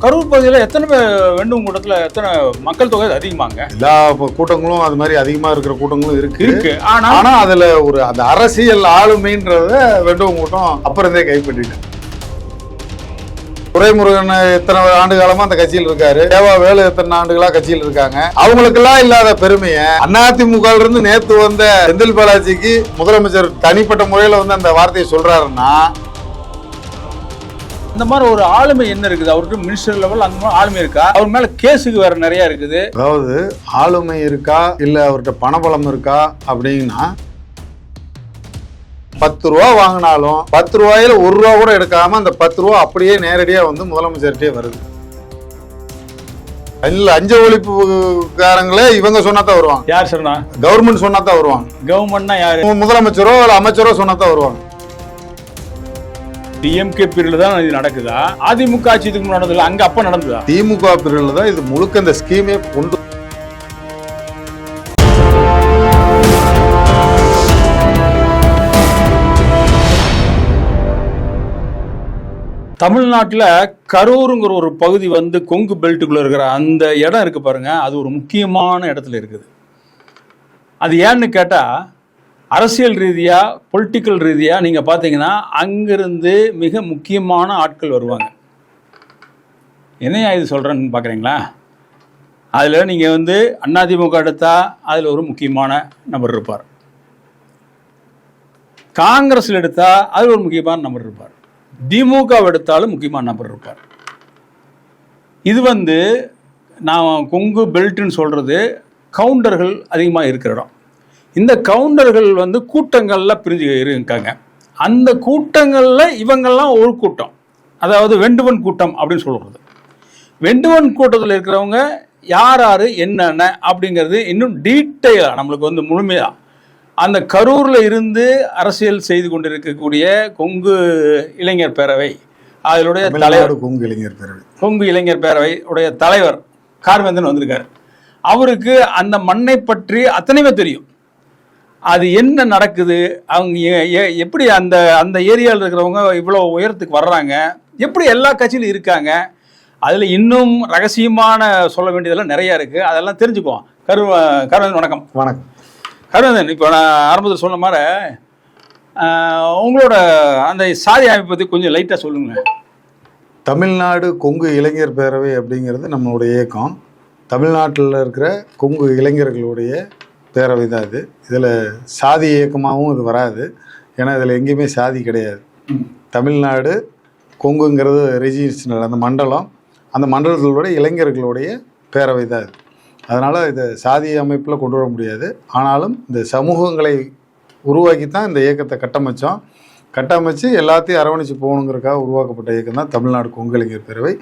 கரூர் பகுதியில் எத்தனை பேர் வேண்டும் கூட்டத்தில் எத்தனை மக்கள் தொகை அதிகமாங்க? எல்லா கூட்டங்களும் அது மாதிரி அதிகமா இருக்கிற கூட்டங்களும் இருக்கு. ஆனா அதுல ஒரு அந்த அரசியல் ஆளுமைன்றத வேண்டும் கூட்டம் அப்புறந்தே கைப்பற்றிட்டு. துரைமுருகன் எத்தனை ஆண்டு காலமா அந்த கட்சியில் இருக்காரு, தேவா வேலு எத்தனை ஆண்டுகளா கட்சியில் இருக்காங்க. அவங்களுக்கெல்லாம் இல்லாத பெருமையை அதிமுக இருந்து நேத்து வந்த செந்தில் பாலாஜிக்கு முதலமைச்சர் தனிப்பட்ட முறையில வந்து அந்த வார்த்தையை சொல்றாருன்னா, இந்த மாதிரி ஒரு ஆளுமை என்ன இருக்குது அவருக்கு? மினிஸ்டர் லெவல் அந்த மாதிரி ஆளுமை இருக்கா? அவர் மேல கேஸுக்கு வேற நிறைய இருக்குது. அதாவது ஆளுமை இருக்கா இல்ல அவர்கிட்ட பணபலம் இருக்கா அப்படின்னா, 10 ரூபா வாங்கினாலும் 10 ரூபாயில 1 ரூபா கூட எடுக்காம அந்த 10 ரூபா அப்படியே நேரடியா வந்து முதலமைச்சர்கிட்டே வருது. இல்ல லஞ்ச ஒழிப்புக்காரங்களே இவங்க சொன்னாதான் வருவாங்க. யார் சொன்னா? கவர்மெண்ட் சொன்னாதான் வருவாங்க. கவர்மெண்ட்னா யாரு? முதலமைச்சரோ இல்ல அமைச்சரோ சொன்னாதான் வருவாங்க. டிஎம்கே பீரியட்ல தான் இது நடக்குதா? அதிமுக ஆட்சி இதுக்கு நடந்தது அங்க அப்ப நடந்ததா? திமுக பீரியட்ல தான் இது முழுக்க இந்த ஸ்கீமே கொண்டு. தமிழ்நாட்டில் கரூருங்கிற ஒரு பகுதி வந்து கொங்கு பெல்ட்டுக்குள்ள இருக்கிற அந்த இடம் இருக்கு பாருங்க, அது ஒரு முக்கியமான இடத்துல இருக்குது. அது ஏன்னு கேட்டா, அரசியல் ரீதியா பொலிட்டிக்கல் ரீதியா நீங்க பாத்தீங்கன்னா அங்கிருந்து மிக முக்கியமான ஆட்கள் வருவாங்க. என்னையா இது சொல்றேன்னு பாக்குறீங்களா? அதுல நீங்க வந்து அதிமுக எடுத்தா அதுல ஒரு முக்கியமான நபர் இருப்பார், காங்கிரஸ்ல எடுத்தா அதுல ஒரு முக்கியமான நபர் இருப்பார், திமுக எடுத்தாலும் முக்கியமான நபர் இருப்பார். இது வந்து நான் கொங்கு பெல்ட்னு சொல்றது கவுண்டர்கள் அதிகமாக இருக்கிற இடம். இந்த கவுண்டர்கள் வந்து கூட்டங்களில் பிரிஞ்சு இருக்காங்க. அந்த கூட்டங்களில் இவங்கெல்லாம் ஒரு கூட்டம், அதாவது வெண்டுவன் கூட்டம் அப்படின்னு சொல்கிறது. வெண்டுவன் கூட்டத்தில் இருக்கிறவங்க யார் யார் என்னென்ன அப்படிங்கிறது இன்னும் டீட்டெயிலாக நம்மளுக்கு வந்து முழுமையாக அந்த கரூரில் இருந்து அரசியல் செய்து கொண்டிருக்கக்கூடிய கொங்கு இளைஞர் பேரவை அதனுடைய தலைவர், கொங்கு இளைஞர் பேரவை உடைய தலைவர் கார்வேந்தன் வந்திருக்காரு. அவருக்கு அந்த மண்ணை பற்றி அத்தனையுமே தெரியும். அது என்ன நடக்குது, அவங்க எப்படி அந்த அந்த ஏரியாவில் இருக்கிறவங்க இவ்வளோ உயரத்துக்கு வர்றாங்க, எப்படி எல்லா கட்சியிலும் இருக்காங்க, அதில் இன்னும் ரகசியமான சொல்ல வேண்டியதெல்லாம் நிறையா இருக்குது. அதெல்லாம் தெரிஞ்சுக்குவோம். கார்வேந்தன் வணக்கம். வணக்கம் கார்வேந்தன். இப்போ நான் ஆரம்பத்தில் சொன்ன மாதிரி உங்களோட அந்த சாதி அமைப்பை பற்றி கொஞ்சம் லைட்டாக சொல்லுங்கள். தமிழ்நாடு கொங்கு இளைஞர் பேரவை அப்படிங்கிறது நம்மளுடைய இயக்கம். தமிழ்நாட்டில் இருக்கிற கொங்கு இளைஞர்களுடைய பேரவை தான் இது. இதில் சாதி இயக்கமாகவும் இது வராது, ஏன்னா இதில் எங்கேயுமே சாதி கிடையாது. தமிழ்நாடு கொங்குங்கிறது ரெஜிஸ்ட்ரேஷன் அந்த மண்டலம், அந்த மண்டலத்தினுடைய இளைஞர்களுடைய பேரவை தான் இது. அதனால் இதை சாதி அமைப்பில் கொண்டு வர முடியாது. ஆனாலும் இந்த சமூகங்களை உருவாக்கி தான் இந்த இயக்கத்தை கட்டமைச்சு எல்லாத்தையும் அரவணைச்சு போகணுங்கிறதுக்காக உருவாக்கப்பட்ட இயக்கம் தான் தமிழ்நாடு கொங்கு இளைஞர் பேரவை.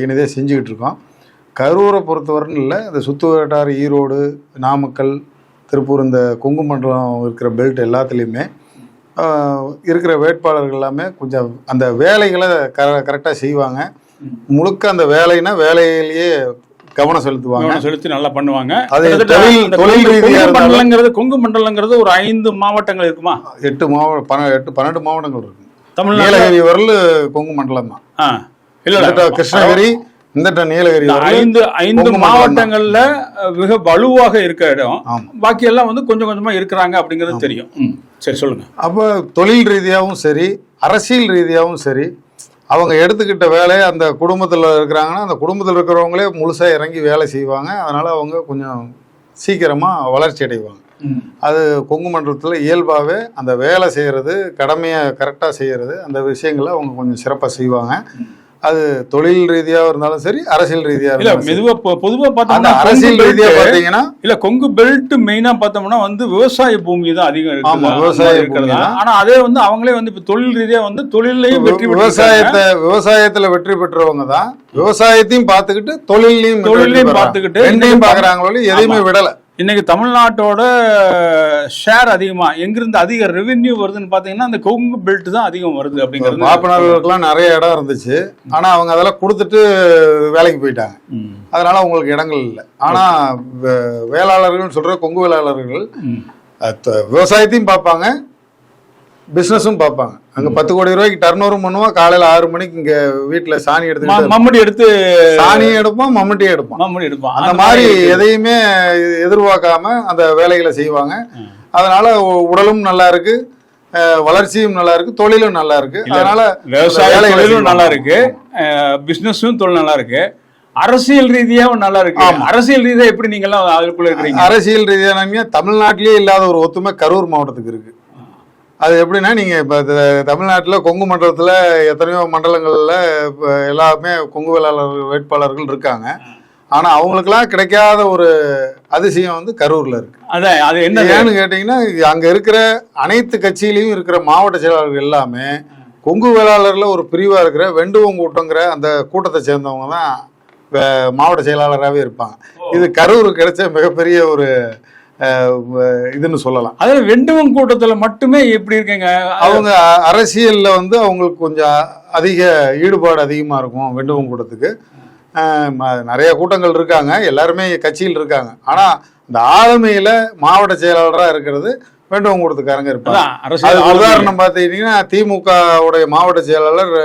இனிதே செஞ்சுக்கிட்டு இருக்கோம். கரூரை பொறுத்தவரைன்னு இல்லை, இந்த சுற்று வட்டார ஈரோடு, நாமக்கல், திருப்பூர், இந்த கொங்கு மண்டலம் இருக்கிற பெல்ட் எல்லாத்துலேயுமே இருக்கிற வேட்பாளர்கள் எல்லாமே கொஞ்சம் அந்த வேலைகளை கரெக்டாக செய்வாங்க. முழுக்க அந்த வேலைன்னா வேலையிலேயே கவனம் செலுத்தி நல்லா பண்ணுவாங்க. கொங்கு மண்டலங்கிறது ஒரு 5 மாவட்டங்கள் இருக்குமா? 12 மாவட்டங்கள் இருக்கு. நீலகிரி வரல கொங்கு மண்டலம் தான். இல்ல கிருஷ்ணகிரி, இந்த நீலகிரி 5 மாவட்டங்கள்ல மிக வலுவாக இருக்க இடம். பாக்கி எல்லாம் வந்து கொஞ்சம் கொஞ்சமா இருக்கிறாங்க அப்படிங்கிறது தெரியும். சரி, சொல்லுங்க. அப்போ தொழில் ரீதியாகவும் சரி, அரசியல் ரீதியாகவும் சரி, அவங்க எடுத்துக்கிட்ட வேலையை அந்த குடும்பத்தில் இருக்கிறாங்கன்னா அந்த குடும்பத்தில் இருக்கிறவங்களே முழுசாக இறங்கி வேலை செய்வாங்க. அதனால் அவங்க கொஞ்சம் சீக்கிரமாக வளர்ச்சி அடைவாங்க. அது கொங்கு மண்டலத்தில் இயல்பாகவே அந்த வேலை செய்கிறது, கடமையை கரெக்டாக செய்கிறது, அந்த விஷயங்களை அவங்க கொஞ்சம் சிறப்பாக செய்வாங்க. அது தொழில் ரீதியாக இருந்தாலும் சரி, அரசியல் ரீதியாக இல்ல மெதுவாக பொதுவாக பார்த்தோம்னா அரசியல் ரீதியாக பார்த்தீங்கன்னா இல்ல கொங்கு பெல்ட் மெயினா பார்த்தோம்னா வந்து விவசாய பூமி தான் அதிகம் இருக்கு. ஆமா, விவசாய இருக்கிறது. ஆனா அதே வந்து அவங்களே வந்து இப்ப தொழில் ரீதியா வந்து தொழிலையும் விவசாயத்துல வெற்றி பெற்றவங்க தான் விவசாயத்தையும் பார்த்துக்கிட்டு தொழிலையும் பார்த்துக்கிட்டு ரெண்டையும் பாக்குறாங்களோ, எதையுமே விடல. இன்னைக்கு தமிழ்நாட்டோட ஷேர் அதிகமா எங்கிருந்து அதிக ரெவென்யூ வருதுன்னு பாத்தீங்கன்னா அந்த கொங்கு பெல்ட் தான் அதிகம் வருது அப்படிங்கிறது. மாப்பனார்களுக்கெல்லாம் நிறைய இடம் இருந்துச்சு, ஆனா அவங்க அதெல்லாம் கொடுத்துட்டு வேலைக்கு போயிட்டாங்க. அதனால அவங்களுக்கு இடங்கள் இல்லை. ஆனா வேளாளர்கள் சொல்ற கொங்கு வேளாளர்கள் விவசாயத்தையும் பார்ப்பாங்க, பிசினஸும் பார்ப்பாங்க. அங்க 10 கோடி ரூபாய்க்கு டர்ன் பண்ணுவான். காலையில 6 மணிக்கு இங்க வீட்டுல சாணி எடுத்து மம்முடி எடுத்து சாணியும் எடுப்பான், மம்முட்டியும் எடுப்பான். மம்முடி எடுப்பான். அந்த மாதிரி எதையுமே எதிர்பார்க்காம அந்த வேலைகளை செய்வாங்க. அதனால உடலும் நல்லா இருக்கு, வளர்ச்சியும் நல்லா இருக்கு, தொழிலும் நல்லா இருக்கு. அதனால விவசாய தொழிலும் நல்லா இருக்கு, பிசினஸும் தொழில் நல்லா இருக்கு, அரசியல் ரீதியாவும் நல்லா இருக்கு. அரசியல் ரீதியா எப்படி நீங்க எல்லாம் அதுக்குள்ள இருக்கிறீங்க? அரசியல் ரீதியா தமிழ்நாட்டிலேயே இல்லாத ஒரு ஒத்துமை கரூர் மாவட்டத்துக்கு இருக்கு. அது எப்படின்னா, நீங்க இப்ப தமிழ்நாட்டில் கொங்கு மண்டலத்துல எத்தனையோ மண்டலங்கள்ல எல்லாமே கொங்கு வேட்பாளர்கள் இருக்காங்க. ஆனா அவங்களுக்கெல்லாம் கிடைக்காத ஒரு அதிசயம் வந்து கரூர்ல இருக்கு. அதான் அது என்ன ஏன்னு கேட்டீங்கன்னா, அங்க இருக்கிற அனைத்து கட்சியிலையும் இருக்கிற மாவட்ட செயலாளர்கள் எல்லாமே கொங்கு வேளாளர்ல ஒரு பிரிவா இருக்கிற வெண்டுவம் கூட்டங்கிற அந்த கூட்டத்தை சேர்ந்தவங்க தான் மாவட்ட செயலாளராகவே இருப்பாங்க. இது கரூருக்கு கிடைச்ச மிகப்பெரிய ஒரு இதுன்னு சொல்லலாம். அதாவது வெண்டுவம் கூட்டத்துல மட்டுமே எப்படி இருக்கீங்க? அவங்க அரசியல்ல வந்து அவங்களுக்கு கொஞ்சம் அதிக ஈடுபாடு அதிகமா இருக்கும். வெண்டுவம் கூட்டத்துக்கு நிறைய கூட்டங்கள் இருக்காங்க, எல்லாருமே கட்சியில் இருக்காங்க. ஆனா இந்த ஆளுமையில மாவட்ட செயலாளரா இருக்கிறது வெண்டுவம் கூட்டத்துக்காரங்க இருப்பாங்க. உதாரணம் பார்த்துக்கிட்டீங்கன்னா, திமுக உடைய மாவட்ட செயலாளர்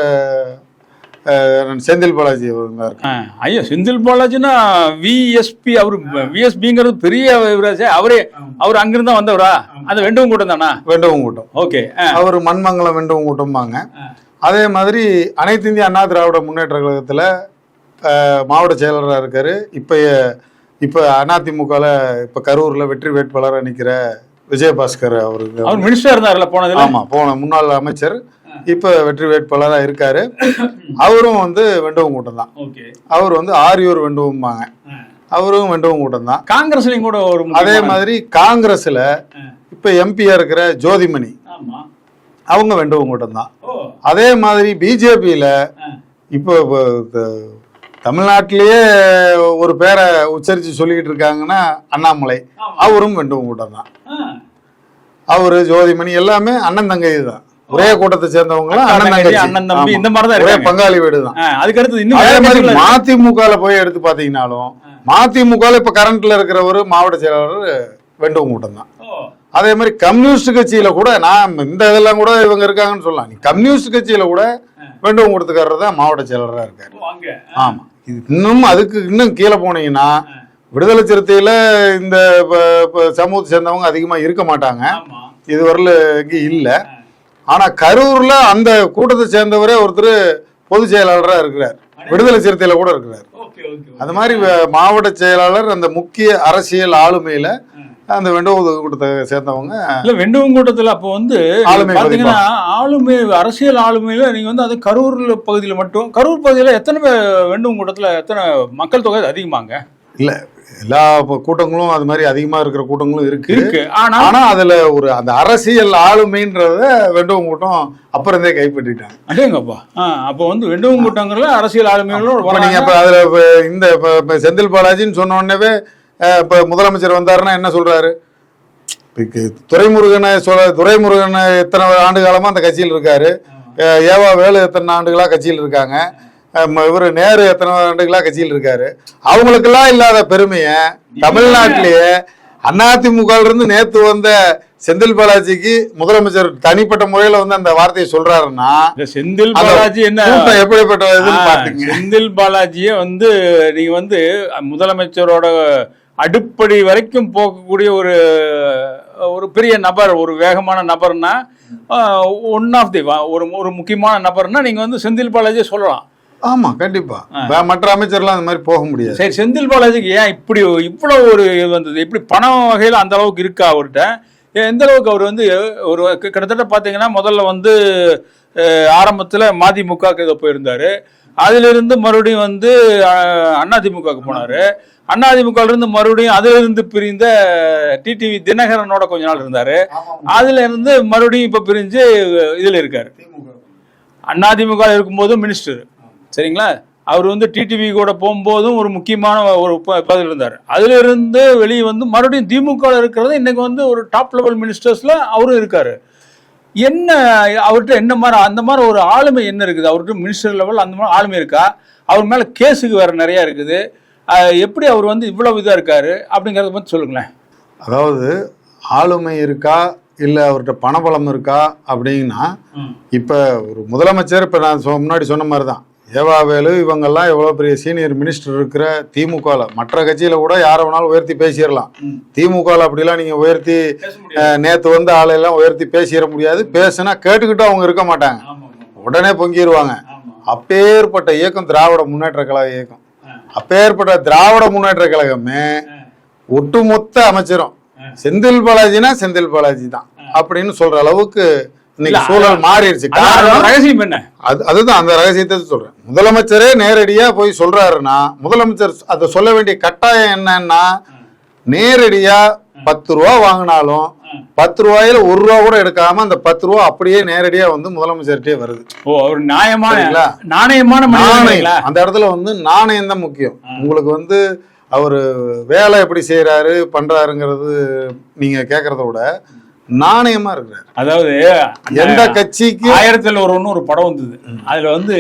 செந்தில் பாலாஜி. ஐயா, செந்தில் பாலாஜினா விஎஸ்பி, அவரு விஎஸ்பிங்கிறது பெரிய அவரு அங்கிருந்தா வந்தவரா? அந்த வெண்டுவம் கூட்டம் தானா? வெண்டுவம் கூட்டம். ஓகே. அவர் மண்மங்கலம் வெண்டுவம் கூட்டம்பாங்க. அதே மாதிரி அனைத்து இந்திய அண்ணா திராவிட முன்னேற்ற கழகத்துல மாவட்ட செயலராக இருக்காரு. இப்ப அதிமுகல இப்ப கரூர்ல வெற்றி வேட்பாளராக நிக்கிற விஜயபாஸ்கர். அவர் மினிஸ்டர் இருந்தார்ல போனது. ஆமா, போன முன்னாள் அமைச்சர், இப்ப வெற்றி வேட்பாளராக இருக்காரு. அவரும் வந்து வெண்டுவம் கூட்டம் தான். அவர் வந்து ஆரியூர் வெண்டுவம்பாங்க, அவரும் வெண்டுவம் கூட்டம் தான். காங்கிரஸ்லயும் கூட ஒரு அதே மாதிரி காங்கிரஸ்ல இப்ப எம்பியா இருக்கிற ஜோதிமணி, அவங்க வெண்டுவம் கூட்டம் தான். அதே மாதிரி பிஜேபியில இப்போ தமிழ்நாட்டிலேயே ஒரு பேரை உச்சரிச்சு சொல்லிக்கிட்டு இருக்காங்கன்னா அண்ணாமலை, அவரும் வெண்டுவம் கூட்டம் தான். அவரு ஜோதிமணி எல்லாமே அண்ணன் தங்கை தான், ஒரே கூட்டத்தை சேர்ந்தவங்க, அண்ணன் தம்பி, இந்த மாதிரி தான், ஒரே பங்காளி வீடு தான். அதுக்கு அடுத்து அதே மாதிரி மதிமுகல போய் எடுத்து பாத்தீங்கன்னாலும், மதிமுகல இப்ப கரண்ட்ல இருக்கிற ஒரு மாவட்ட செயலாளர் வெண்டுவம் கூட்டம் தான். அதே மாதிரி கம்யூனிஸ்ட் கட்சியில கூட, நான் இந்த இதெல்லாம் கூட இவங்க இருக்காங்கன்னு சொல்லலாம், கம்யூனிஸ்ட் கட்சியில கூட வெண்டுவம் கூட்டத்துக்காரர் தான் மாவட்ட செயலராக இருக்காரு. ஆமா, இன்னும் அதுக்கு இன்னும் கீழே போனீங்கன்னா, விடுதலை சிறுத்தையில இந்த சமூகத்தை சேர்ந்தவங்க அதிகமா இருக்க மாட்டாங்க, இதுவரையில இங்க இல்ல. ஆனா கரூர்ல அந்த கூட்டத்தை சேர்ந்தவரே ஒருத்தர் பொதுச் செயலாளராக இருக்கிறார், விடுதலை சிறுத்தையில கூட இருக்கிறார். அந்த மாதிரி மாவட்ட செயலாளர் அந்த முக்கிய அரசியல் ஆளுமையில அந்த வெண்டுவம் கூட்டத்தை சேர்ந்தவங்க. இல்ல, வெண்டுவம் கூட்டத்துல அப்போ வந்து பாத்தீங்கன்னா ஆளுமை, அரசியல் ஆளுமையில நீங்க வந்து அது கரூர் பகுதியில மட்டும், கரூர் பகுதியில எத்தனை வெண்டுவம் கூட்டத்துல எத்தனை மக்கள் தொகை அதிகமாங்க? இல்ல, எல்லா கூட்டங்களும் அது மாதிரி அதிகமா இருக்கிற கூட்டங்களும் இருக்கு. ஆனா அதுல ஒரு அந்த அரசியல் ஆளுமைன்றத வெண்டுவம் கூட்டம் அப்புறந்தே கைப்பற்றிட்டாங்க. அதேங்கப்பா. அப்போ வந்து வெண்டுவம் கூட்டங்கள்ல அரசியல் ஆளுமைகளோட நீங்க இப்ப அதுல இந்த செந்தில் பாலாஜின்னு சொன்ன உடனே இப்ப முதலமைச்சர் வந்தாருன்னா என்ன சொல்றாரு? துரைமுருகன் எத்தனை ஆண்டு காலமா அந்த கட்சியில் இருக்காரு, ஏவா வேலு எத்தனை ஆண்டுகளா கட்சியில் இருக்காங்க, இவரு நேரு எத்தனை ஆண்டுகளா கட்சியில் இருக்காரு. அவங்களுக்கெல்லாம் இல்லாத பெருமைய தமிழ்நாட்டிலேயே அதிமுக இருந்து நேத்து வந்த செந்தில் பாலாஜிக்கு முதலமைச்சர் தனிப்பட்ட முறையில வந்து அந்த வார்த்தையை சொல்றாருன்னா, செந்தில் பாலாஜி என்ன எப்படிப்பட்ட செந்தில் பாலாஜியே வந்து நீங்க வந்து முதலமைச்சரோட அடிப்படை வரைக்கும் போகக்கூடிய ஒரு பெரிய நபர், ஒரு வேகமான நபர்னா, ஒன் ஆஃப் தி ஒரு முக்கியமான நபர்னா நீங்க வந்து செந்தில் பாலாஜியை சொல்லலாம். ஆமா, கண்டிப்பா. மற்ற அமைச்சர்லாம் அந்த மாதிரி போக முடியாது. சரி, செந்தில் பாலாஜிக்கு ஏன் இப்படி இவ்வளவு ஒரு வந்தது? இப்படி பணம் வகையில் அந்த அளவுக்கு இருக்கா அவர்கிட்ட? எந்த அளவுக்கு அவர் வந்து ஒரு கிட்டத்தட்ட பார்த்தீங்கன்னா முதல்ல வந்து ஆரம்பத்தில் மதிமுக ஏதோ போயிருந்தாரு, அதிலிருந்து மறுபடியும் வந்து அதிமுகவுக்கு போனாரு, அதிமுகவிலிருந்து மறுபடியும் அதிலிருந்து பிரிந்த டிடிவி தினகரனோட கொஞ்ச நாள் இருந்தாரு, அதுல இருந்து மறுபடியும் இப்ப பிரிஞ்சு இதுல இருக்காரு. அதிமுக இருக்கும்போதும் மினிஸ்டர், சரிங்களா? அவர் வந்து டிடிவி கூட போகும்போதும் ஒரு முக்கியமான ஒரு பதவியில் இருந்தார். அதுல இருந்து வெளியே வந்து மறுபடியும் திமுக இருக்கிறது இன்னைக்கு வந்து ஒரு டாப் லெவல் மினிஸ்டர்ஸ்ல அவரும் இருக்காரு. என்ன அவர்கிட்ட என்ன மாதிரி அந்த மாதிரி ஒரு ஆளுமை என்ன இருக்குது? அவர்கிட்ட மினிஸ்டர் லெவல் அந்த மாதிரி ஆளுமை இருக்கா? அவர் மேல கேஸுக்கு வேற நிறைய இருக்குது. எப்படி அவர் வந்து இவ்வளவு இதா இருக்காரு அப்படிங்கறத பத்தி சொல்லுங்களேன். அதாவது ஆளுமை இருக்கா, இல்லை அவர்கிட்ட பணபலம் இருக்கா அப்படின்னா, இப்போ ஒரு முதலமைச்சர், இப்போ நான் முன்னாடி சொன்ன மாதிரி தான், ஏவாவேலு இவங்கெல்லாம் எவ்வளோ பெரிய சீனியர் மினிஸ்டர் இருக்கிற திமுகவில், மற்ற கட்சியில் கூட யாரை வேணாலும் உயர்த்தி பேசிடலாம். திமுகவில் அப்படிலாம் நீங்கள் உயர்த்தி நேற்று வந்து ஆளையெல்லாம் உயர்த்தி பேசிட முடியாது. பேசுனா கேட்டுக்கிட்டு அவங்க இருக்க மாட்டாங்க, உடனே பொங்கிடுவாங்க. அப்பேற்பட்ட இயக்கம் திராவிட முன்னேற்ற கழக இயக்கம். அப்பேற்பட்ட திராவிட முன்னேற்ற கழகமே ஒட்டுமொத்த அமைச்சரும் செந்தில் பாலாஜினா செந்தில் பாலாஜி தான் அப்படின்னு சொல்ற அளவுக்கு இன்னைக்கு சூழல் மாறிடுச்சு. ரகசியம் என்ன? அதுதான் அந்த ரகசியத்தை சொல்றேன். முதலமைச்சரே நேரடியா போய் சொல்றாருன்னா, முதலமைச்சர் அதை சொல்ல வேண்டிய கட்டாயம் என்னன்னா, நேரடியா 10 ரூபா வாங்கினாலும் 10 ரூபாயில 1 ரூபா கூட எடுக்காம அந்த 10 ரூபா அப்படியே நேரடியா வந்து முதலமைச்சர்கிட்டே வருது. ஒரு நாணயமான நாணயம். அந்த இடத்துல வந்து நாணயம் தான் முக்கியம். உங்களுக்கு வந்து அவரு வேலை எப்படி செய்யறாரு பண்றாருங்கிறது நீங்க கேக்குறத விட நாணயமா இருக்கிறாரு. அதாவது எந்த கட்சிக்கு 1001 ஒரு படம் வந்தது, அதுல வந்து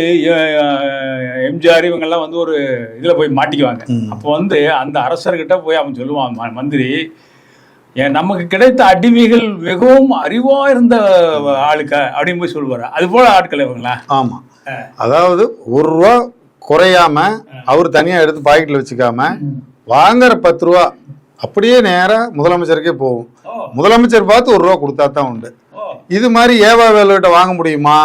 எம்ஜிஆர் இவங்க எல்லாம் வந்து ஒரு இதுல போய் மாட்டிக்குவாங்க. அப்போ வந்து அந்த அரசர்கிட்ட போய் அவன் சொல்லுவான், மந்திரி, நமக்கு கிடைத்த அடிமைகள் மிகவும் அறிவா இருந்த ஆளுக்க அப்படின்னு போய் சொல்லுவாரு. அது போல ஆட்கள் இவங்களா? ஆமா, அதாவது 1 ரூபா குறையாம அவர் தனியா எடுத்து பாக்கெட்ல வச்சுக்காம வாங்குற 10 ரூபா அப்படியே நேரா முதலமைச்சருக்கே போகும். முதலமைச்சர் பார்த்து 1 ரூபா கொடுத்தா தான் உண்டு. இது மாதிரி ஏவாவேலுகிட்ட வாங்க முடியுமா,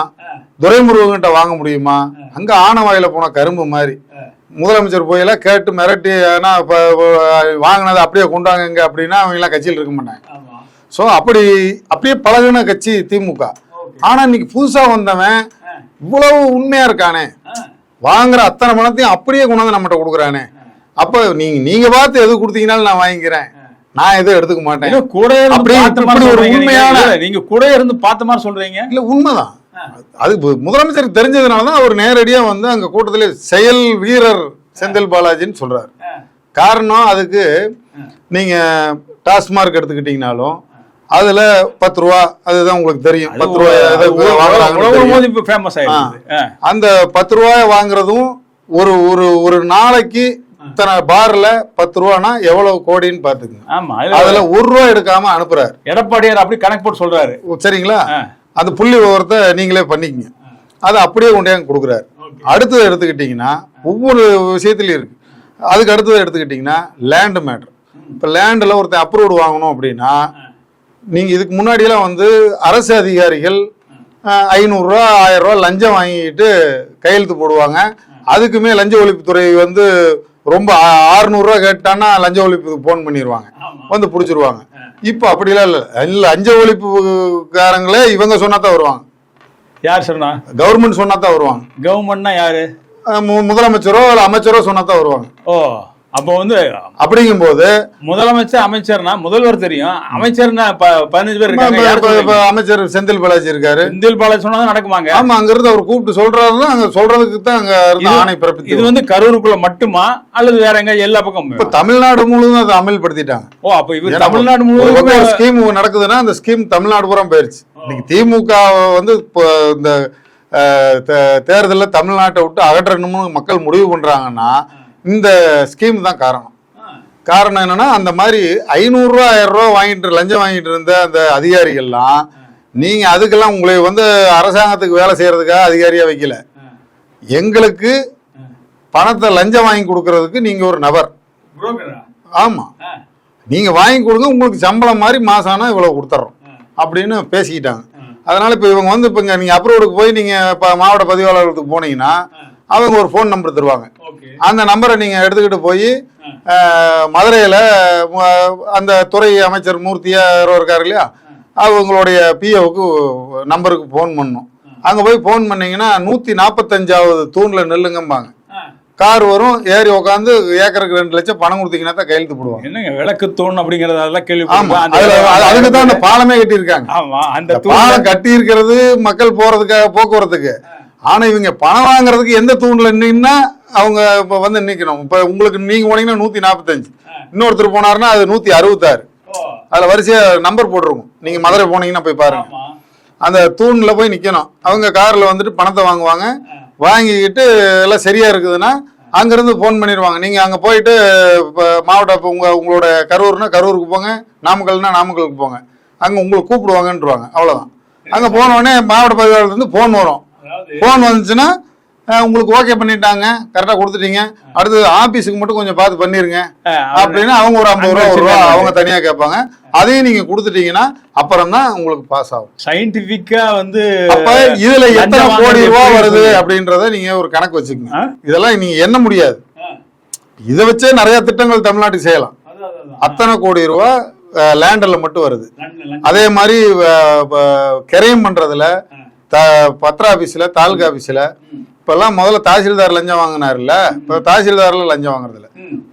துரைமுருகன்கிட்ட வாங்க முடியுமா? அங்க ஆனவாயில போன கரும்பு மாதிரி முதலமைச்சர் போயெல்லாம் கேட்டு மிரட்டி வாங்கினதை அப்படியே கொண்டாங்க அப்படின்னா அவங்க எல்லாம் கட்சியில் இருக்க மாட்டாங்க. ஸோ அப்படியே பழகின கட்சி திமுக. ஆனா இன்னைக்கு புதுசா வந்தவன் இவ்வளவு உண்மையா இருக்கானே, வாங்குற அத்தனை பணத்தையும் அப்படியே கொண்டாந்து நம்மகிட்ட கொடுக்குறானே. அப்ப நீங்க பார்த்து எது கொடுத்தீங்கன்னாலும் நான் வாங்கிக்கிறேன், நான் எதுவும் எடுத்துக்க மாட்டேன். உண்மையான நீங்க கூட இருந்து பார்த்த மாதிரி சொல்றீங்க. இல்ல உண்மைதான். அது முதலமைச்சருக்கு தெரிஞ்சதுனாலதான் அவர் நேரடியா வந்து அங்க கூட்டத்திலே செயல் வீரர் செந்தில் பாலாஜின்னு சொல்றாரு. காரணம், அதுக்கு நீங்க டாஸ்மார்க் எடுத்துக்கிட்டீங்கனாலும் அதுல 10 ரூபா, அதுதான் உங்களுக்கு தெரியும். 10 ரூபாய் அந்த 10 ரூபாய் வாங்குறதும் ஒரு நாளைக்கு இத்தனை பார்ல 10 ரூபானா எவ்வளவு கோடின்னு பாத்துக்கங்க. அதுல 1 ரூபா எடுக்காம அனுப்புறாரு எடப்பாடியார். அப்படி கணக்கு போட்டு சொல்றாரு, சரிங்களா? அந்த புள்ளி விவரத்தை நீங்களே பண்ணிக்கங்க. அதை அப்படியே கொண்டே கொடுக்குறாரு. அடுத்தது எடுத்துக்கிட்டீங்கன்னா ஒவ்வொரு விஷயத்துலயும் இருக்கு. அதுக்கு அடுத்தது எடுத்துக்கிட்டீங்கன்னா லேண்ட் மேட்டர். இப்ப லேண்ட்ல ஒருத்தர் அப்ரூவ்டு வாங்கணும் அப்படின்னா, நீங்க இதுக்கு முன்னாடியெல்லாம் வந்து அரசு அதிகாரிகள் 500 ரூபா 1000 ரூபா லஞ்சம் வாங்கிட்டு கையெழுத்து போடுவாங்க. அதுக்குமே லஞ்ச ஒழிப்புத்துறை வந்து ரொம்ப 600 ரூபா கேட்டான்னா லஞ்ச ஒழிப்புக்கு போன் பண்ணிடுவாங்க, வந்து பிடிச்சிருவாங்க. இப்ப அப்படிலாம் இல்ல. லஞ்ச ஒழிப்புக்காரங்களே இவங்க சொன்னாதான் வருவாங்க. யார் சொன்னா? கவர்மெண்ட் சொன்னாதான் வருவாங்க. கவர்மெண்ட்னா யாரு? முதலமைச்சரோ இல்ல அமைச்சரோ சொன்னாதான் வருவாங்க. ஓ, அப்போ வந்து அப்படிங்கும் போது முதலமைச்சர் அமைச்சர்னா முதல்வர் தெரியும், அமைச்சர்னா 15 பேர் இருக்காங்க. அமைச்சர் செந்தில் பாலாஜி இருக்காரு. செந்தில் பாலாஜி சொன்னா நடக்குமாங்க? ஆமா, அங்க இருந்து அவர் கூப்பிட்டு சொல்றாருன்னா அங்க சொல்றதுக்கு தான் அங்க இருந்து ஆணை பிறப்பித்து. இது வந்து கரூருக்குள்ள மட்டுமா அல்லது வேற எங்க எல்லா பக்கம்? இப்ப தமிழ்நாடு முழுவதும் அதை அமல்படுத்திட்டாங்க. ஓ, அப்ப இவர் தமிழ்நாடு முழுவதும் ஒரு ஸ்கீம் நடக்குதுன்னா அந்த ஸ்கீம் தமிழ்நாடு பூரா போயிருச்சு. இன்னைக்கு திமுக வந்து இந்த தேர்தலில் தமிழ்நாட்டை விட்டு அகற்றணும்னு மக்கள் முடிவு பண்றாங்கன்னா இந்த ஸ்கீம் தான் காரணம். காரணம் என்னன்னா, அந்த மாதிரி 500 ரூபா 1000 ரூபா வாங்கிட்டு லஞ்சம் வாங்கிட்டு இருந்த அந்த அதிகாரிகள்லாம், நீங்க அதுக்கெல்லாம் உங்களை வந்து அரசாங்கத்துக்கு வேலை செய்யறதுக்காக அதிகாரியா வைக்கல. எங்களுக்கு பணத்தை லஞ்சம் வாங்கி கொடுக்கறதுக்கு நீங்க ஒரு நபர். ஆமா, நீங்க வாங்கி கொடுங்க, உங்களுக்கு சம்பளம் மாதிரி மாசம் ஆனா இவ்வளவு கொடுத்துறோம் அப்படின்னு பேசிக்கிட்டாங்க. அதனால இப்ப இவங்க வந்து இப்ப நீங்க அப்ரூவ்டுக்கு போய் நீங்க மாவட்ட பதிவாளர்களுக்கு போனீங்கன்னா அவங்க ஒரு ஃபோன் நம்பர் தருவாங்க. அந்த நம்பரை நீங்க எடுத்துக்கிட்டு போய் மதுரையில அந்த துறை அமைச்சர் மூர்த்தியா இருக்காரு இல்லையா, அவங்களுடைய பிஓவுக்கு நம்பருக்கு ஃபோன் பண்ணணும். அங்க போய் ஃபோன் பண்ணீங்கன்னா 145வது தூண்ல நெல்லுங்கம்பாங்க. கார் வரும், ஏறி உட்காந்து ஏக்கருக்கு 2 லட்சம் பணம் கொடுத்தீங்கன்னா தான் கையெழுத்து போடுவாங்க. என்னங்க விளக்கு தூண் அப்படிங்கறதெல்லாம் கேள்வி. அதுக்கு தான் அந்த பாலமே கட்டியிருக்காங்க. அந்த பாலம் கட்டி இருக்கிறது மக்கள் போறதுக்காக, போக்குவரத்துக்கு. ஆனா இவங்க பணம் வாங்குறதுக்கு எந்த தூண்ல நின்னா அவங்க இப்ப வந்து நிக்கணும். இப்ப உங்களுக்கு நீங்க போனீங்கன்னா 145, இன்னொருத்தர் போனாருன்னா அது 166. அதுல வரிசையா நம்பர் போட்டிருக்கும். நீங்க மதுரை போனீங்கன்னா போய் பாருங்க, அந்த தூண்ல போய் நிக்கணும். அவங்க கார்ல வந்துட்டு பணத்தை வாங்குவாங்க. வாங்கிக்கிட்டு எல்லாம் சரியா இருக்குதுன்னா அங்கிருந்து போன் பண்ணிடுவாங்க. நீங்க அங்க போயிட்டு மாவட்ட உங்களோட கரூர்னா கரூருக்கு போங்க, நாமக்கல்னா நாமக்கலுக்கு போங்க. அங்கே உங்களை கூப்பிடுவாங்கன்றுவாங்க, அவ்வளோதான். அங்கே போன உடனே மாவட்ட பதிவாளர்லேருந்து ஃபோன் வரும். ஃபோன் வந்துச்சுன்னா உங்களுக்கு ஓகே பண்ணிட்டாங்க, கரெக்டாக கொடுத்துட்டீங்க, அடுத்து ஆஃபீஸுக்கு மட்டும் கொஞ்சம் பார்த்து பண்ணிருங்க அப்படின்னு அவங்க ஒரு 50 ரூபா அவங்க தனியாக கேட்பாங்க. அதையும் நீங்கள் கொடுத்துட்டீங்கன்னா அப்புறம் தான் உங்களுக்கு பாஸ் ஆகும். சயின்டிஃபிக்கா வந்து அப்போ இதில் எத்தனை கோடி ரூபா வருது அப்படின்றத நீங்கள் ஒரு கணக்கு வச்சுக்கோங்க. இதெல்லாம் நீங்கள் எண்ண முடியாது. இதை வச்சே நிறைய திட்டங்கள் தமிழ்நாட்டுக்கு செய்யலாம். அத்தனை கோடி ரூபா லேண்டரில் மட்டும் வருது. அதே மாதிரி கிரையம் பண்ணுறதுல பத்திர ஆஃபீஸில், தாலுகா ஆஃபீஸில் இப்பெல்லாம் முதல்ல தாசில்தார் லஞ்சம் வாங்கினார்ல, இப்போ தாசில்தார்ல லஞ்சம் வாங்குறதுல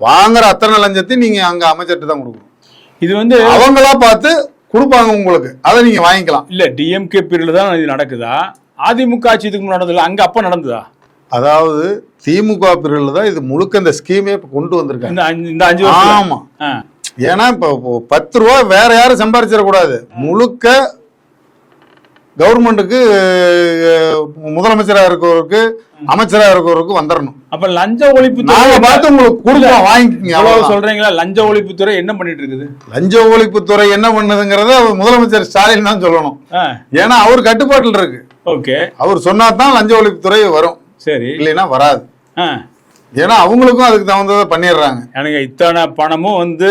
வாங்குற அத்தனை லஞ்சத்தையும் நீங்க அங்க அமைச்சர்கிட்ட தான் கொடுக்கணும். இது வந்து அவங்களா பார்த்து கொடுப்பாங்க உங்களுக்கு, அதை நீங்க வாங்கிக்கலாம். இல்ல டிஎம்கே பீரியட்ல தான் இது நடக்குதா, அதிமுக ஆட்சி இதுக்கு நடந்தது அங்க அப்ப நடந்ததா? அதாவது திமுக பீரியட்ல தான் இது முழுக்க இந்த ஸ்கீமே இப்ப கொண்டு வந்திருக்காங்க இந்த 5 வருஷம். ஆமா, ஏன்னா இப்போ 10 ரூபா வேற யாரும் சம்பாதிச்சிடக்கூடாது, முழுக்க கவர்மெண்ட்டுக்கு முதலமைச்சராக இருக்கிறவருக்கு அமைச்சராக இருக்கிறவருக்கு வந்துடணும். அப்ப லஞ்ச ஒழிப்பு பார்த்து உங்களுக்கு கொடுக்கலாம், வாங்கிக்கோங்க. சொல்றீங்களா லஞ்ச ஒழிப்புத்துறை என்ன பண்ணிட்டு இருக்குது? லஞ்ச ஒழிப்புத்துறை என்ன பண்ணுதுங்கிறத முதலமைச்சர் ஸ்டாலின் தான் சொல்லணும். ஏன்னா அவர் கட்டுப்பாட்டில் இருக்கு. ஓகே, அவர் சொன்னா தான் லஞ்ச ஒழிப்புத்துறை வரும். சரி, இல்லைன்னா வராது. ஏன்னா அவங்களுக்கும் அதுக்கு தகுந்ததை பண்ணிடுறாங்க. எனக்கு இத்தனை பணமும் வந்து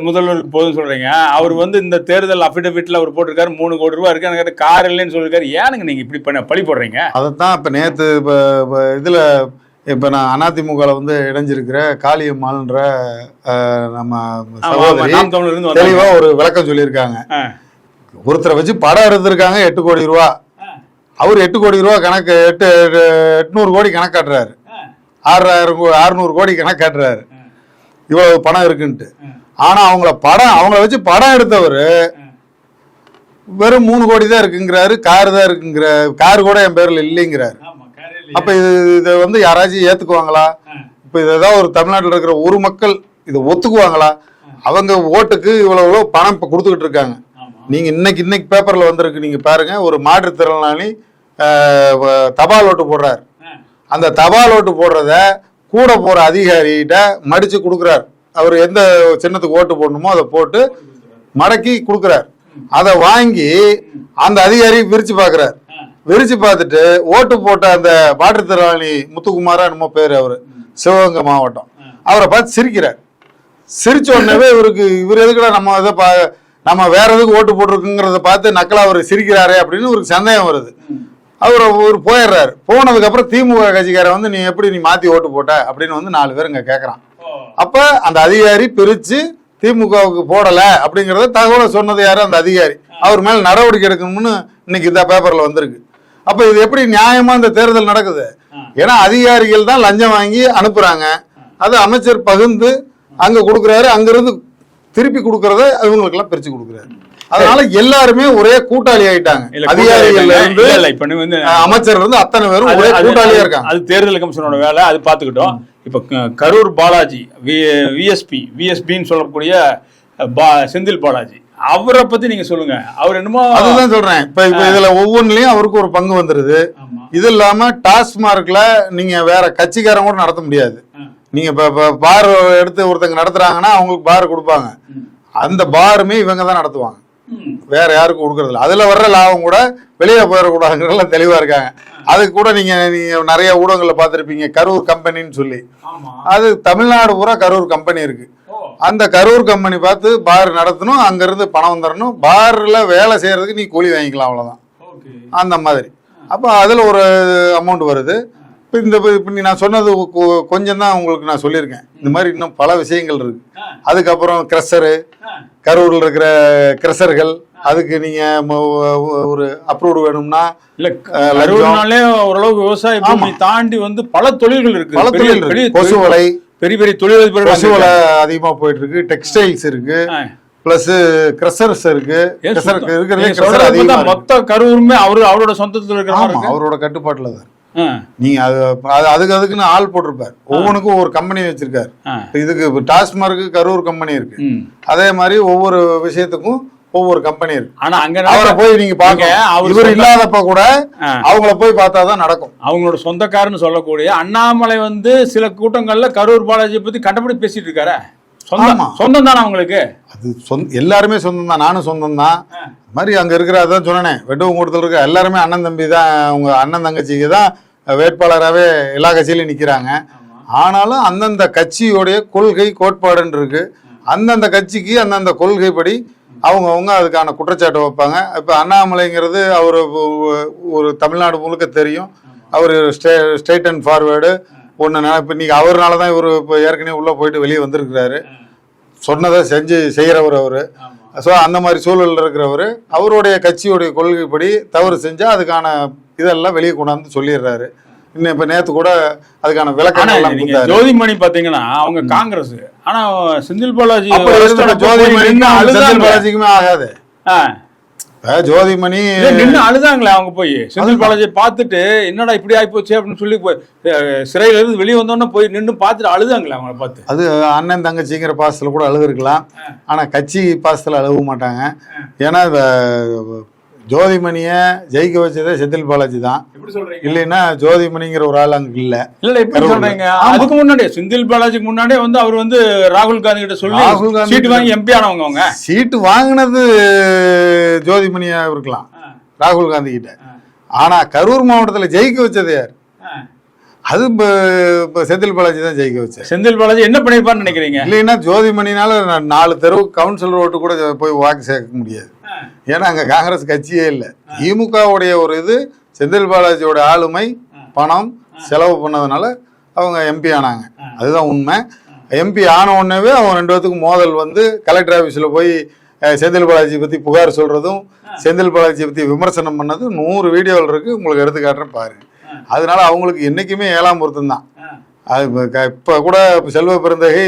முதல்வருக்கு போதும் சொல்றீங்க. அவர் வந்து இந்த தேர்தல் அபிடவிட்ல அவர் போட்டிருக்காரு 3 கோடி ரூபாய் இருக்கு, எனக்கு கார் இல்லைன்னு சொல்லிருக்காரு. ஏனுங்க நீங்க இப்படி பழி போடுறீங்க? அதைத்தான் இப்ப நேத்து இதுல இப்ப நான் அதிமுகல வந்து இணைஞ்சிருக்கிற காளியம்மாள்ன்ற நம்ம சகோதரி தெளிவா ஒரு விளக்கம் சொல்லியிருக்காங்க. ஒருத்தரை வச்சு படம் எடுத்திருக்காங்க 8 கோடி ரூபா, அவர் 8 கோடி ரூபா கணக்கு 800 கோடி கணக்காட்டுறாரு, 600 கோடி கணக்காட்டுறாரு, இவ்வளவு பணம் இருக்குன்ட்டு. ஆனா அவங்கள வச்சு படம் எடுத்தவர் வெறும் 3 கோடி தான் இருக்குங்கிறாரு, கார் தான் இருக்குங்கிற, கார் கூட என் பேர்ல இல்லைங்கிறாரு. அப்ப இதை வந்து யாராச்சும் ஏத்துக்குவாங்களா? இப்ப இதான் ஒரு தமிழ்நாட்டில் இருக்கிற ஒரு மக்கள் இதை ஒத்துக்குவாங்களா? அவங்க ஓட்டுக்கு இவ்வளவு பணம் இப்ப கொடுத்துக்கிட்டு இருக்காங்க. நீங்க இன்னைக்கு பேப்பர்ல வந்திருக்கு, நீங்க பாருங்க, ஒரு மாற்றுத்திறனாளி தபால் ஓட்டு போடுறாரு. அந்த தபால் ஓட்டு போடுறத கூட போற அதிகாரிகிட்ட மடிச்சு கொடுக்குறாரு. அவர் எந்த சின்னத்துக்கு ஓட்டு போடணுமோ அதை போட்டு மடக்கி கொடுக்குறாரு. அதை வாங்கி அந்த அதிகாரி விரிச்சு பார்க்குறாரு. விரிச்சு பார்த்துட்டு ஓட்டு போட்ட அந்த மாற்றுத்திறனாளி முத்துக்குமாரா என்னமோ பேர், அவரு சிவகங்கை மாவட்டம், அவரை பார்த்து சிரிக்கிறார். சிரிச்ச உடனே இவர் எதுக்குடா நம்ம வேற எதுக்கு ஓட்டு போட்டிருக்குங்கிறத பார்த்து நக்கலா அவர் சிரிக்கிறாரே அப்படின்னு ஒரு சந்தேகம் வருது. அவர் போயிடுறாரு. போனதுக்கு அப்புறம் திமுக கட்சிக்காரன் வந்து நீ மாத்தி ஓட்டு போட்ட அப்படின்னு வந்து 4 பேர் இங்க கேட்கறான். அப்ப அந்த அதிகாரி பிரிச்சு திமுகவுக்கு போடல அப்படிங்கறத தகவலை சொன்னது யாரு? அந்த அதிகாரி. அவர் மேல நடவடிக்கை எடுக்கணும்னு இன்னைக்கு இந்த பேப்பர்ல வந்திருக்கு. அப்ப இது எப்படி நியாயமா இந்த தேர்தல் நடக்குது? ஏன்னா அதிகாரிகள் தான் லஞ்சம் வாங்கி அனுப்புறாங்க, அது அமைச்சர் பகிர்ந்து அங்க கொடுக்குறாரு, அங்கிருந்து திருப்பி கொடுக்கறத இவங்களுக்கு எல்லாம் பிரிச்சு கொடுக்குறாரு. அதனால எல்லாருமே ஒரே கூட்டாளி ஆயிட்டாங்க. அதிகாரிகள் இருந்து அமைச்சர் இருந்து அத்தனை பேரும் ஒரே கூட்டாளியா இருக்காங்க. அது தேர்தல் கமிஷனோட வேலை, அது பாத்துக்கிட்டோம். இப்ப கரூர் பாலாஜி விஎஸ்பின்னு சொல்லக்கூடிய செந்தில் பாலாஜி, அவரை பத்தி நீங்க சொல்லுங்க. அவர் என்னமோ அதுதான் சொல்றேன். இப்ப இதுல ஒவ்வொன்றுலயும் அவருக்கு ஒரு பங்கு வந்துருது. இது இல்லாம டாஸ்மார்க்ல நீங்க வேற கட்சிக்காரங்க கூட நடத்த முடியாது. நீங்க இப்ப பார் எடுத்து ஒருத்தங்க நடத்துறாங்கன்னா அவங்களுக்கு பார் கொடுப்பாங்க, அந்த பாருமே இவங்க தான் நடத்துவாங்க, வேற யாருக்கும் கொடுக்கறதில்ல. அதுல வர்ற லாபம் கூட வெளியே போயிடக்கூடாதுங்கிறதுல தெளிவா இருக்காங்க. அதுக்கு கூட நீங்க நிறைய ஊடகங்கள்ல பார்த்திருப்பீங்க, கரூர் கம்பெனின்னு சொல்லி. அது தமிழ்நாடு பூரா கரூர் கம்பெனி இருக்கு. அந்த கரூர் கம்பெனி பார்த்து பார் நடத்தணும், அங்க இருந்து பணம் வந்துடணும், பார்ல வேலை செய்யறதுக்கு நீ கூலி வாங்கிக்கலாம், அவ்வளவுதான், அந்த மாதிரி. அப்ப அதுல ஒரு அமௌண்ட் வருது. இப்ப நான் சொன்னது கொஞ்சம் தான் உங்களுக்கு நான் சொல்லியிருக்கேன். இந்த மாதிரி இன்னும் பல விஷயங்கள் இருக்கு. அதுக்கப்புறம் கிரஷரு, கரூர்ல இருக்கிற கிரஷர்கள், அதுக்கு நீங்க ஒரு அப்ரூவ் வேணும்னா இல்ல, ஓரளவு விவசாயம் தாண்டி வந்து பல தொழில்கள் இருக்கு. பல தொழில் இருக்கு. கொசுவலை, பெரிய பெரிய தொழிலதிபர் கொசுவலை அதிகமா போயிட்டு இருக்கு. டெக்ஸ்டைல்ஸ் இருக்கு, பிளஸ் கிரஷர்ஸ் இருக்கு. மொத்த கரூருமே அவரோட சொந்தத்துல இருக்கிற, அவரோட கட்டுப்பாட்டுல தான். நீங்க அதுக்குன்னு ஆள் போட்டிருப்பாரு. ஒவ்வொன்றுக்கும் ஒவ்வொரு கம்பெனி வச்சிருக்காரு. இதுக்கு டாஸ்மார்க்கு கரூர் கம்பெனி இருக்கு. அதே மாதிரி ஒவ்வொரு விஷயத்துக்கும் ஒவ்வொரு கம்பெனி இருக்கு. ஆனா அங்க அவரை போய் நீங்க பாக்க, இவர் இல்லாதப்ப கூட அவங்கள போய் பார்த்தாதான் நடக்கும். அவங்களோட சொந்தக்காரன்னு சொல்லக்கூடிய அண்ணாமலை வந்து சில கூட்டங்கள்ல கரூர் பாலாஜியை பத்தி கண்டபடி பேசிட்டு இருக்காரு. ஆமா. சொந்தம் தானே அவங்களுக்கு. அது எல்லாருமே சொந்தம் தான், நானும் சொந்தம் தான். மாதிரி அங்க இருக்கிற அதான் சொன்னேனே, வெட்டுவம் கூட்டத்தில் இருக்க எல்லாருமே அண்ணன் தம்பி தான். அவங்க அண்ணன் தங்கச்சிக்கு தான் வேட்பாளராகவே எல்லா கட்சியிலையும் நிற்கிறாங்க. ஆனாலும் அந்தந்த கட்சியோடைய கொள்கை கோட்பாடுன்னு இருக்கு. அந்தந்த கட்சிக்கு அந்தந்த கொள்கைப்படி அவங்கவுங்க அதுக்கான குற்றச்சாட்டு வைப்பாங்க. இப்போ அண்ணாமலைங்கிறது அவர் ஒரு தமிழ்நாடு முழுக்க தெரியும். அவர் ஸ்ட்ரெயிட் அண்ட் ஃபார்வேர்டு ஒன்று. இப்போ இன்னைக்கு அவர்னால தான் இவர் இப்போ ஏற்கனவே உள்ளே போயிட்டு வெளியே வந்திருக்கிறாரு. சொன்னதை செய்கிறவர் அவர். ஸோ அந்த மாதிரி சூழலில் இருக்கிறவர் அவருடைய கட்சியுடைய கொள்கைப்படி தவறு செஞ்சால் அதுக்கான இதெல்லாம் வெளியே கொண்டாந்து சொல்லிடுறாரு. இன்னும் இப்போ நேற்று கூட அதுக்கான விளக்கம். ஜோதிமணி பார்த்தீங்கன்னா அவங்க காங்கிரஸ், ஆனால் செந்தில் பாலாஜி பாலாஜிக்குமே ஆகாது. ஜோதிமணி நின்று அழுதாங்களே அவங்க போய் செந்தில் பாலாஜியை பார்த்துட்டு என்னடா இப்படி ஆகிப்போச்சு அப்படின்னு சொல்லி சிறையில இருந்து வெளியே வந்தோன்னே போய் நின்று பார்த்துட்டு அழுதாங்களே அவங்கள பார்த்து. அது அண்ணன் தங்கச்சிங்கிற பாசத்தில் கூட அழுதுருக்கலாம். ஆனால் கட்சி பாசத்தில் அழுக மாட்டாங்க. ஏன்னா ஜோதிமணியை ஜெயிக்க வச்சதே செந்தில் பாலாஜி தான். இல்லைன்னா ஜோதிமணிங்கிற ஒரு ஆள் அங்க இல்ல. எப்படி சொல்றீங்க? அதுக்கு முன்னாடியே செந்தில் பாலாஜிக்கு முன்னாடியே அவர் ராகுல் காந்தி கிட்ட சொல்லி சீட்டு வாங்கி எம்பி ஆனவங்க. அவங்க சீட்டு வாங்கினது ஜோதிமணியா இருக்கலாம் ராகுல் காந்தி கிட்ட. ஆனா கரூர் மாவட்டத்தில் ஜெயிக்க வச்சது யார்? அது செந்தில் பாலாஜி தான் ஜெயிக்க வச்ச. செந்தில் பாலாஜி என்ன பண்ணிருப்பான்னு நினைக்கிறீங்க? இல்லைன்னா ஜோதிமணினால 4 தெருவு கவுன்சிலர் ஓட்டு கூட போய் வாக்கு சேர்க்க முடியாது. ஏன்னா அங்க காங்கிரஸ் கட்சியே இல்லை. திமுகவுடைய ஒரு இது செந்தில் பாலாஜியோட ஆளுமை பணம் செலவு பண்ணதுனால அவங்க எம்பி ஆனாங்க. அதுதான் உண்மை. எம்பி ஆன உடனேவே அவங்க 2 பேத்துக்கும் மோதல் வந்து கலெக்டர் ஆஃபீஸில் போய் செந்தில் பாலாஜி பற்றி புகார் சொல்றதும் செந்தில் பாலாஜி பற்றி விமர்சனம் பண்ணதும் 100 வீடியோவில் இருக்கு. உங்களுக்கு எடுத்து காட்டுறேன் பாருங்க. அதனால அவங்களுக்கு என்னைக்குமே 7ஆம் பொருத்தம் தான். அது இப்போ கூட செல்வ பெருந்தகை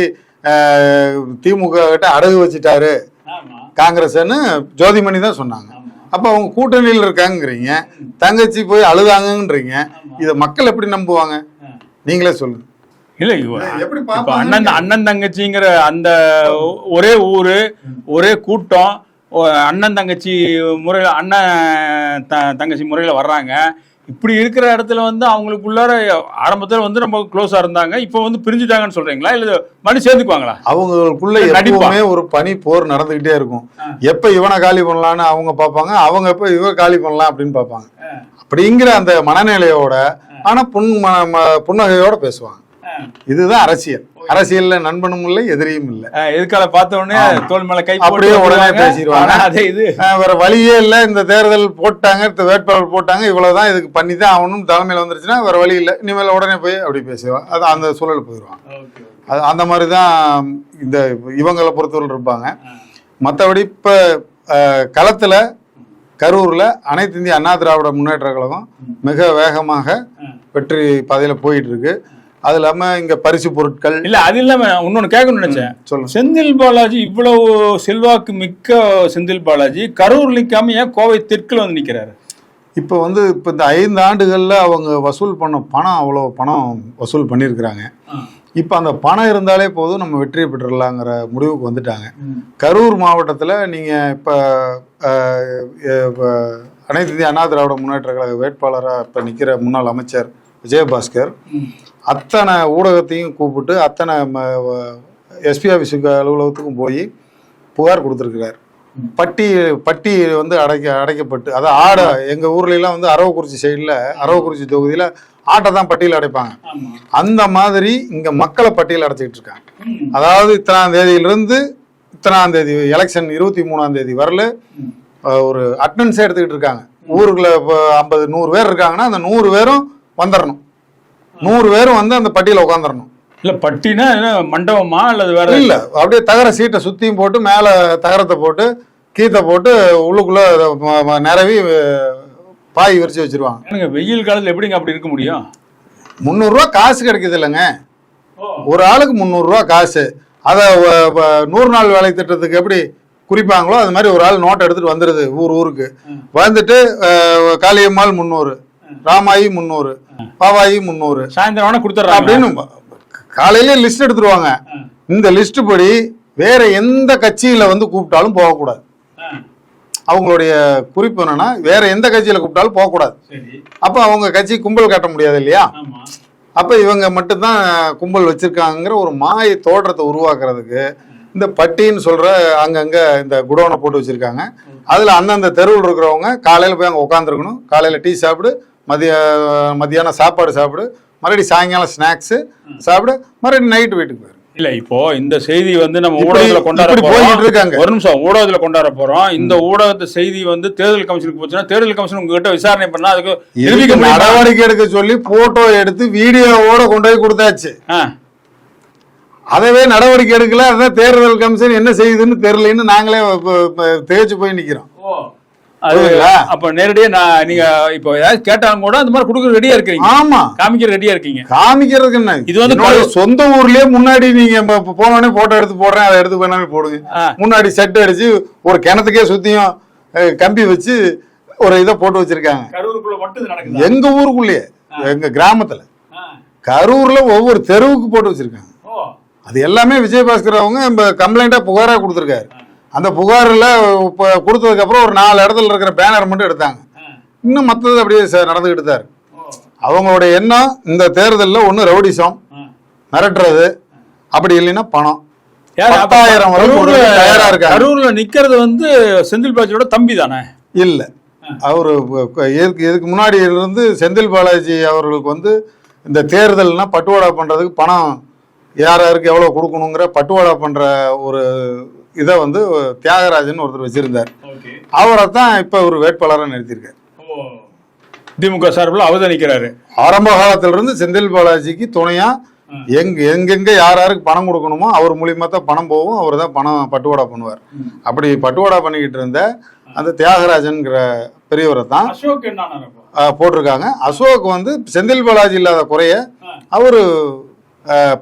திமுக கிட்ட அடகு வச்சுட்டாரு காங்கிரஸ்ன்னு ஜோதிமணி தான் சொன்னாங்க. அப்போ அவங்க கூட்டணியில் இருக்காங்கிறீங்க, தங்கச்சி போய் அழுதாங்கன்றீங்க. இதை மக்கள் எப்படி நம்புவாங்க? நீங்களே சொல்லுங்க. இல்லை, அண்ணன் தங்கச்சிங்கிற அந்த ஒரே ஊரு ஒரே கூட்டம் அண்ணன் தங்கச்சி முறையில் அண்ணன் தங்கச்சி முறையில் வர்றாங்க. இப்படி இருக்கிற இடத்துல அவங்களுக்குள்ளார ஆரம்பத்தில் ரொம்ப க்ளோஸா இருந்தாங்க. இப்போ பிரிஞ்சுட்டாங்கன்னு சொல்றீங்களா? இல்ல மறுபடியும் சேர்ந்துக்குவாங்களா? அவங்களுக்குள்ள எப்பவுமே ஒரு பனி போர் நடந்துகிட்டே இருக்கும். எப்ப இவனை காலி பண்ணலான்னு அவங்க பார்ப்பாங்க, அவங்க எப்ப இவ காலி பண்ணலாம் அப்படின்னு பார்ப்பாங்க. அப்படிங்கிற அந்த மனநிலையோட ஆனா புன்னகையோட பேசுவாங்க. இதுதான் அரசியல். அரசியல்ல நண்பனும் இல்லை எதிரியும் இல்லை. எதுக்கால பார்த்த உடனே தோல் மேல கை அப்படியே உடனே பேசிடுவாங்க. வேற வழியே இல்லை. இந்த தேர்தல் போட்டாங்க, வேட்பாளர் போட்டாங்க, இவ்வளவுதான், இதுக்கு பண்ணி தான் ஆகணும் தலைமையில வந்துருச்சுன்னா வேற வழி இல்லை, இனிமேல் உடனே போய் அப்படி பேசுவாங்க. அது அந்த சூழல் போயிடுவாங்க. அது அந்த மாதிரி தான் இந்த இவங்களை பொறுத்தவரை இருப்பாங்க. மற்றபடி இப்போ களத்தில் கரூரில் அனைத்து இந்திய அண்ணா திராவிட முன்னேற்ற கழகம் மிக வேகமாக வெற்றி பாதையில் போயிட்டு இருக்கு. அது இல்லாம இங்க பரிசு பொருட்கள் இல்ல. அது இல்லாம இன்னொன்னு கேட்கணும்னு நினைச்சேன். சொல்லுங்க. செந்தில் பாலாஜி இவ்வளவு செல்வாக்கு மிக்க செந்தில் பாலாஜி கரூர் நிற்காம ஏன் கோவை தெற்குல நிக்கிறாரு? இப்போ இப்போ இந்த 5 ஆண்டுகள்ல அவங்க வசூல் பண்ண பணம் அவ்வளோ பணம் வசூல் பண்ணியிருக்கிறாங்க. இப்போ அந்த பணம் இருந்தாலே போதும் நம்ம வெற்றி பெற்றுடலாங்கிற முடிவுக்கு வந்துட்டாங்க. கரூர் மாவட்டத்தில் நீங்கள் இப்போ அனைத்து இந்திய அண்ணா திராவிட முன்னேற்ற கழக வேட்பாளராக இப்போ நிற்கிற முன்னாள் அமைச்சர் விஜயபாஸ்கர் அத்தனை ஊடகத்தையும் கூப்பிட்டு அத்தனை எஸ்பி ஆஃபீஸுக்கு அலுவலகத்துக்கும் போய் புகார் கொடுத்துருக்கிறார். பட்டி அடைக்கப்பட்டு, அதாவது ஆடை எங்கள் ஊர்லலாம் அரவக்குறிச்சி சைடில் அரவக்குறிச்சி தொகுதியில் ஆட்டை தான் பட்டியல் அடைப்பாங்க. அந்த மாதிரி இங்கே மக்களை பட்டியல் அடைச்சிக்கிட்டு இருக்காங்க. அதாவது இத்தனாம் தேதியிலிருந்து இத்தனாம் தேதி எலெக்ஷன் 23ஆம் தேதி வரல ஒரு அட்டெண்டன்ஸே எடுத்துக்கிட்டு இருக்காங்க. ஊருக்குள்ள 50-100 பேர் இருக்காங்கன்னா அந்த 100 பேரும் வந்துடணும். 100 பேரும் அந்த பட்டியல உட்காந்துடணும். இல்ல பட்டினா மண்டபமா அல்லது வேற இல்ல, அப்படியே தகர சீட்டை சுத்தியும் போட்டு மேல தகரத்தை போட்டு கீத்தை போட்டு உள்ளுக்குள்ள நிறவி பாய் விரிச்சு வச்சிருவாங்க. வெயில் காலத்துல எப்படிங்க அப்படி இருக்க முடியும்? 300 ரூபா காசு கிடைக்குது இல்லைங்க, ஒரு ஆளுக்கு 300 ரூபா காசு. அதை 100 நாள் வேலை திட்டத்துக்கு எப்படி குறிப்பாங்களோ அது மாதிரி ஒரு ஆள் நோட்டை எடுத்துட்டு வந்துடுது. ஊருக்கு வந்துட்டு காளியம்மாள் 300, ராமாயி 300, பாவாயி 300, சாயந்தரம் கொடுத்துட்றாங்க அப்படின்னு காலையில லிஸ்ட் எடுத்துருவாங்க. இந்த லிஸ்ட் படி வேற எந்த கட்சியில கூப்பிட்டாலும் போகக்கூடாது. அவங்களுடைய குறிப்பு என்னன்னா வேற எந்த கட்சியில கூப்பிட்டாலும் போகக்கூடாது. அப்ப அவங்க கட்சி கும்பல் காட்ட முடியாது இல்லையா? அப்ப இவங்க மட்டும்தான் கும்பல் வச்சிருக்காங்கிற ஒரு மாய தோற்றத்தை உருவாக்குறதுக்கு இந்த பட்டின்னு சொல்ற அங்கங்க இந்த குடோனை போட்டு வச்சிருக்காங்க. அதுல அந்தந்த தெருவில் இருக்கிறவங்க காலையில போய் அங்கே உட்காந்துருக்கணும். காலையில டீ சாப்பிடு, மதியானம் சாப்பாடு சாப்பிடு, மறுபடியும் சாயங்காலம் ஸ்நாக்ஸ் சாப்பிடு, மறுபடியும் நைட்டு வீட்டுக்கு போயிரு. இல்ல இப்போ இந்த செய்தி வந்து நம்ம ஊடகத்துல கொண்டாட போயிட்டு இருக்காங்க. ஒரு நிமிஷம், ஊடகத்துல கொண்டாட போறோம். இந்த ஊடகத்து செய்தி வந்து தேர்தல் கமிஷனுக்கு போச்சுன்னா தேர்தல் கமிஷன் உங்ககிட்ட விசாரணை பண்ணா அதுக்கு நடவடிக்கை எடுக்க சொல்லி போட்டோ எடுத்து வீடியோவோட கொண்டு போய் கொடுத்தாச்சு. அதவே நடவடிக்கை எடுக்கல. அதான் தேர்தல் கமிஷன் என்ன செய்யுதுன்னு தெரியலன்னு நாங்களே தேய்ச்சி போய் நிக்கிறோம். அப்ப நேரடியா நீங்க இப்போ ஏதாவது கேட்டாலும் கூட அந்த மாதிரி கொடுக்க ரெடியா இருக்கீங்க. ஆமா, காமிக்க ரெடியா இருக்கீங்க. காமிக்கிறதுக்கு என்ன, இது வந்து சொந்த ஊர்லயே முன்னாடி நீங்க போனோடனே போட்டோ எடுத்து போடுறேன், அதை எடுத்து பண்ணாமே போடுங்க. முன்னாடி செட் அடிச்சு ஒரு கிணத்துக்கே சுத்தியும் கம்பி வச்சு ஒரு இதை போட்டு வச்சிருக்காங்க. எங்க ஊருக்குள்ளேயே, எங்க கிராமத்துல கரூர்ல ஒவ்வொரு தெருவுக்கு போட்டு வச்சிருக்காங்க. அது எல்லாமே விஜயபாஸ்கர் அவங்க கம்ப்ளைண்டா புகாரா கொடுத்துருக்காரு. அந்த புகாரில் கொடுத்ததுக்கப்புறம் ஒரு 4 இடத்துல இருக்கிற பேனர் மட்டும் எடுத்தாங்க. இன்னும் மற்றது அப்படியே நடந்துக்கிட்டு தான் இருக்கு. அவங்களோட எண்ணம் இந்த தேர்தலில் ஒன்று ரவுடிசம், மிரட்டுறது, அப்படி இல்லைன்னா பணம். 10,000 தயாரா இருக்காங்க. கரூர்ல நிக்கிறது வந்து செந்தில் பாலாஜியோட தம்பி தானே? இல்லை, அவரு இதுக்கு முன்னாடி இருந்து செந்தில் பாலாஜி அவர்களுக்கு வந்து இந்த தேர்தல்னா பட்டுவாடா பண்றதுக்கு பணம் யார் யாருக்கு எவ்வளோ கொடுக்கணுங்கிற பட்டுவாடா பண்ற ஒரு இதை வந்து தியாகராஜன் ஒருத்தர் வச்சிருந்தார். அவரை தான் இப்ப ஒரு வேட்பாளராக நிறுத்தியிருக்காரு. திமுக சார்பில் அவர் தான் நிற்கிறாரு. ஆரம்ப காலத்திலிருந்து செந்தில் பாலாஜிக்கு துணையா எங்கெங்க யார் யாருக்கு பணம் கொடுக்கணுமோ அவர் மூலியமா தான் பணம் போகும். அவர் தான் பணம் பட்டுவாடா பண்ணுவார். அப்படி பட்டுவாடா பண்ணிக்கிட்டு இருந்த அந்த தியாகராஜன்கிற பெரியவரை தான் போட்டிருக்காங்க. அசோக் வந்து செந்தில் பாலாஜி இல்லாத குறைய அவரு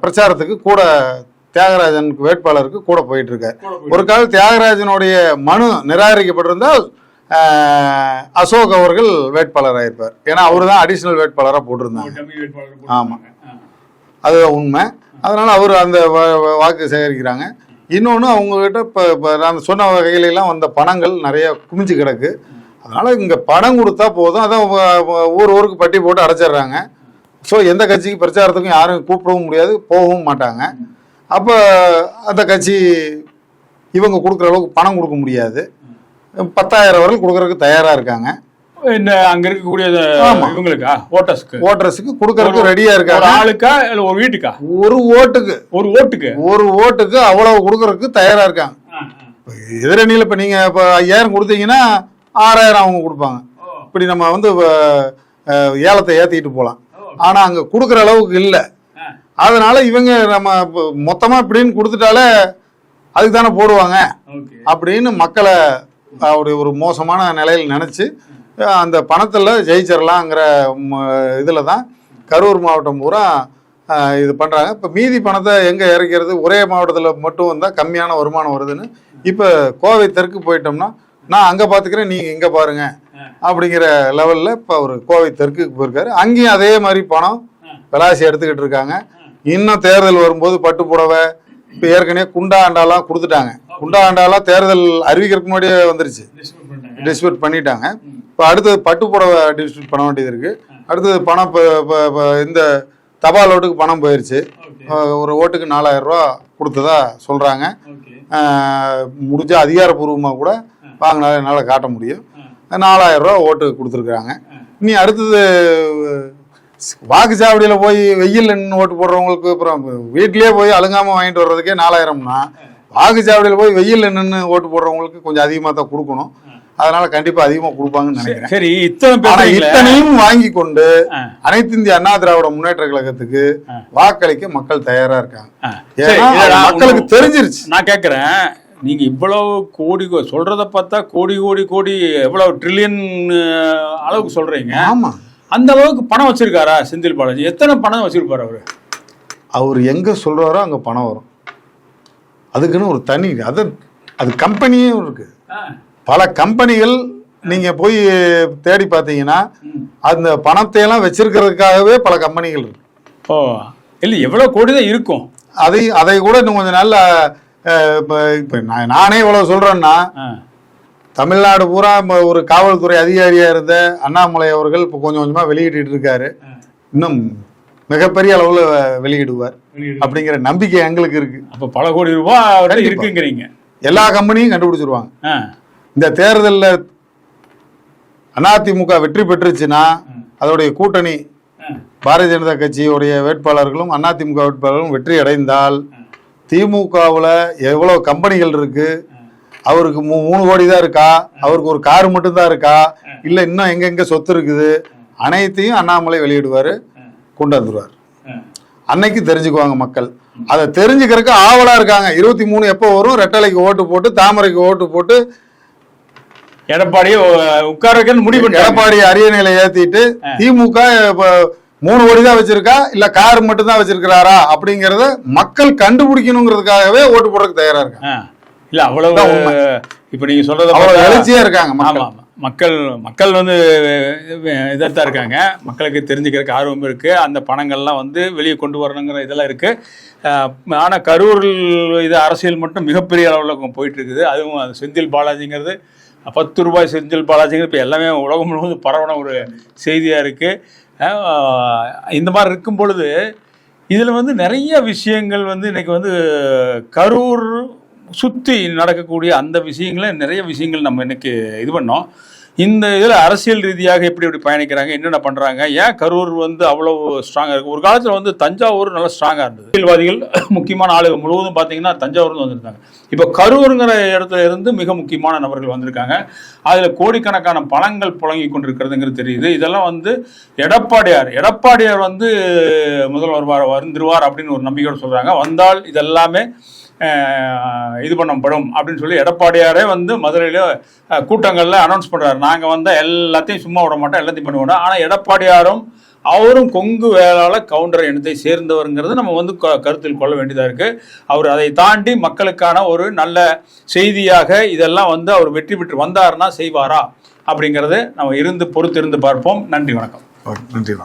பிரச்சாரத்துக்கு கூட தியாகராஜனுக்கு வேட்பாளருக்கு கூட போயிட்டு இருக்காரு. ஒரு கால தியாகராஜனுடைய மனு நிராகரிக்கப்பட்டிருந்தால் அசோக் அவர்கள் வேட்பாளர் ஆயிருப்பார். ஏன்னா அவரு தான் அடிஷனல் வேட்பாளராக போட்டிருந்தாங்க. ஆமா, அது உண்மை. அதனால அவர் அந்த வாக்கு சேகரிக்கிறாங்க. இன்னொன்று அவங்ககிட்ட இப்போ நான் சொன்ன வகையிலெல்லாம் வந்த பணங்கள் நிறைய குமிஞ்சு கிடக்கு. அதனால இங்கே பணம் கொடுத்தா போதும், அதான் ஊருக்கு பட்டி போட்டு அடைச்சிடுறாங்க. ஸோ எந்த கட்சிக்கு பிரச்சாரத்துக்கும் யாரும் கூப்பிடவும் முடியாது, போகவும் மாட்டாங்க. அப்போ அந்த கட்சி இவங்க கொடுக்குற அளவுக்கு பணம் கொடுக்க முடியாது. 10,000 வரை கொடுக்கறதுக்கு தயாராக இருக்காங்க. அங்க இருக்கக்கூடிய ஓட்டர்ஸுக்கு கொடுக்கறதுக்கு ரெடியா இருக்காங்க. ஆளுக்கா இல்ல ஒரு வீட்டுக்கா? ஒரு ஓட்டுக்கு அவ்வளவு கொடுக்கறதுக்கு தயாரா இருக்காங்க. எதிரணியில் இப்ப நீங்க 5,000 கொடுத்தீங்கன்னா 6,000 அவங்க கொடுப்பாங்க. இப்படி நம்ம வந்து ஏலத்தை ஏத்திட்டு போலாம். ஆனா அங்க கொடுக்குற அளவுக்கு இல்லை. அதனால இவங்க நம்ம மொத்தமா இப்படின்னு கொடுத்துட்டாலே அதுக்கு தானே போடுவாங்க அப்படின்னு மக்களை அப்படி ஒரு மோசமான நிலையில் நினைச்சு அந்த பணத்தில் ஜெயிச்சிடலாங்கிற இதில் தான் கரூர் மாவட்டம் பூரா இது பண்ணுறாங்க. இப்போ மீதி பணத்தை எங்கே இறக்கிறது, ஒரே மாவட்டத்தில் மட்டும் வந்தால் கம்மியான வருமானம் வருதுன்னு இப்போ கோவை தெற்கு போயிட்டோம்னா நான் அங்கே பார்த்துக்கிறேன், நீங்கள் இங்கே பாருங்க அப்படிங்கிற லெவலில் இப்போ அவர் கோவை தெற்குக்கு போயிருக்காரு. அங்கேயும் அதே மாதிரி பணம் விளாசி எடுத்துக்கிட்டு இருக்காங்க. இன்னும் தேர்தல் வரும்போது பட்டு புடவை, இப்போ ஏற்கனவே குண்டா ஆண்டாலாம் கொடுத்துட்டாங்க. குண்டா ஆண்டாலாம் தேர்தல் அறிவிக்கிறதுக்கு முன்னாடியே வந்துருச்சு, டிஸ்ட்ரிபியூட் பண்ணிட்டாங்க. இப்போ அடுத்தது பட்டு புடவை டிஸ்ட்ரிபியூட் பண்ண வேண்டியது இருக்குது. அடுத்தது பணம் இப்போ இந்த தபால் ஓட்டுக்கு பணம் போயிடுச்சு. ஒரு ஓட்டுக்கு 4,000 ரூபா கொடுத்ததா சொல்கிறாங்க. முடிஞ்ச அதிகாரப்பூர்வமாக கூட வாங்கினாலும் என்னால் காட்ட முடியும். 4,000 ரூபா ஓட்டு கொடுத்துருக்குறாங்க. இனி அடுத்தது வாக்குச்சாவடியில் போய் வெயில் நின்று ஓட்டு போடுறவங்களுக்கு அப்புறம் வீட்லேயே போய் அழுங்காமல் வாங்கிட்டு வர்றதுக்கே 4,000னா வாக்குச்சாவடியில் போய் வெயில் நின்று ஓட்டு போடுறவங்களுக்கு கொஞ்சம் அதிகமாக தான் கொடுக்கணும். அதனால கண்டிப்பா அதிகமா கொடுப்பாங்கன்னு நினைக்கிறேன். சரி, இத்தனையும் வாங்கி கொண்டு அனைத்து இந்திய அண்ணா திராவிட முன்னேற்ற கழகத்துக்கு வாக்களிக்க மக்கள் தயாரா இருக்காங்க. மக்களுக்கு தெரிஞ்சிருச்சு. நான் கேட்கிறேன், நீங்க இவ்வளவு கோடி சொல்றத பார்த்தா கோடி கோடி கோடி எவ்வளவு ட்ரில்லியன் அளவுக்கு சொல்றீங்க. ஆமா, அந்த அளவுக்கு பணம் வச்சிருக்காரா செந்தில் பாலாஜி? எத்தனை பணம் வச்சிருப்பாரு அவரு? அவர் எங்க சொல்றாரோ அங்க பணம் வரும். அதுக்குன்னு ஒரு தனி அது கம்பெனியும் இருக்கு. பல கம்பெனிகள் நீங்க போய் தேடி பார்த்தீங்கன்னா அந்த பணத்தை எல்லாம் வச்சிருக்கிறதுக்காகவே பல கம்பெனிகள் இருக்கு. ஓ இல்லை, எவ்வளவு கோடி தான் இருக்கும். அதை கூட இன்னும் கொஞ்சம் நல்ல இப்போ நானே இவ்வளவு சொல்றேன்னா, தமிழ்நாடு பூரா ஒரு காவல்துறை அதிகாரியா இருந்த அண்ணாமலை அவர்கள் இப்போ கொஞ்சம் கொஞ்சமா வெளியிட்டு இருக்காரு. இன்னும் மிகப்பெரிய அளவுல வெளியிடுவார் அப்படிங்கிற நம்பிக்கை எங்களுக்கு இருக்கு. அப்ப பல கோடி ரூபாய் அவர்கிட்ட இருக்குங்கிறீங்க. எல்லா கம்பெனியும் கண்டுபிடிச்சிருவாங்க. ஆ. இந்த தேர்தலில் அதிமுக வெற்றி பெற்றுச்சுன்னா அதோடைய கூட்டணி பாரதிய ஜனதா கட்சியுடைய வேட்பாளர்களும் அதிமுக வேட்பாளர்களும் வெற்றி அடைந்தால் திமுகவில் எவ்வளோ கம்பெனிகள் இருக்கு, அவருக்கு 3 கோடி தான் இருக்கா, அவருக்கு ஒரு கார் மட்டும்தான் இருக்கா, இல்லை இன்னும் எங்கெங்க சொத்து இருக்குது, அனைத்தையும் அண்ணாமலை வெளியிடுவார், கொண்டு வந்துடுவார். அன்னைக்கு தெரிஞ்சுக்குவாங்க மக்கள். அதை தெரிஞ்சுக்கிறதுக்கு ஆவலா இருக்காங்க. 23 எப்போ வரும், ரெட்டலைக்கு ஓட்டு போட்டு தாமரைக்கு ஓட்டு போட்டு எடப்பாடியை உட்கார முடிவு பண்ணி எடப்பாடி அரியணையில ஏத்திட்டு திமுக 3 கோடி தான் வச்சிருக்கா இல்ல கார் மட்டும் தான் வச்சிருக்கிறாரா அப்படிங்கறத மக்கள் கண்டுபிடிக்கணுங்கிறதுக்காகவே ஓட்டு போடுறதுக்கு தயாரா இருக்காங்க. இல்ல அவ்வளவு இப்ப நீங்க சொல்றது அவ்வளவு எழுச்சியா இருக்காங்க. மக்கள் வந்து இதான் இருக்காங்க. மக்களுக்கு தெரிஞ்சுக்கிறதுக்கு ஆர்வம் இருக்கு. அந்த பணங்கள்லாம் வந்து வெளியே கொண்டு வரணுங்கிற இதெல்லாம் இருக்கு. ஆனா கரூர் இது அரசியல் மட்டும் மிகப்பெரிய அளவில் போயிட்டு இருக்குது. அதுவும் அது செந்தில் பாலாஜிங்கிறது 10 ரூபாய் செந்தில் பாலாஜிங்கிறது இப்போ எல்லாமே உலகம் முழுவதும் பரவன ஒரு செய்தியாக இருக்குது. இந்த மாதிரி இருக்கும் பொழுது இதில் வந்து நிறைய விஷயங்கள் வந்து இன்றைக்கி வந்து கரூர் சுற்றி நடக்கக்கூடிய அந்த விஷயங்கள நிறைய விஷயங்கள் நம்ம இன்றைக்கி இது பண்ணோம். இந்த இதில் அரசியல் ரீதியாக எப்படி பயணிக்கிறாங்க, என்னென்ன பண்ணுறாங்க, ஏன் கரூர் வந்து அவ்வளோ ஸ்ட்ராங்காக இருக்குது. ஒரு காலத்தில் வந்து தஞ்சாவூர் நல்லா ஸ்ட்ராங்காக இருந்தது. அரசியல்வாதிகள் முக்கியமான ஆளுகள் முழுவதும் பார்த்தீங்கன்னா தஞ்சாவூர்னு வந்திருக்காங்க. இப்போ கரூருங்கிற இடத்துல இருந்து மிக முக்கியமான நபர்கள் வந்திருக்காங்க. அதில் கோடிக்கணக்கான பணங்கள் புழங்கி கொண்டிருக்கிறதுங்கிறது தெரியுது. இதெல்லாம் வந்து எடப்பாடியார் வந்து முதல்வர் வந்துருவார் அப்படின்னு ஒரு நம்பிக்கையோடு சொல்கிறாங்க. வந்தால் இதெல்லாமே இது பண்ணப்படும் அப்படின்னு சொல்லி எடப்பாடியாரே வந்து மதுரையில் கூட்டங்களில் அனௌன்ஸ் பண்ணுறாரு. நாங்கள் வந்தால் எல்லாத்தையும் சும்மா விட மாட்டோம், எல்லாத்தையும் பண்ணுவோம். ஆனால் எடப்பாடியாரும் அவரும் கொங்கு வேளாளர் கவுண்டர் இனத்தை சேர்ந்தவருங்கிறது நம்ம வந்து கருத்தில் கொள்ள வேண்டியதாக இருக்குது. அவர் அதை தாண்டி மக்களுக்கான ஒரு நல்ல செய்தியாக இதெல்லாம் வந்து அவர் வெற்றி பெற்று வந்தாருன்னா செய்வாரா அப்படிங்கிறது நம்ம பொறுத்திருந்து பார்ப்போம். நன்றி, வணக்கம். நன்றி.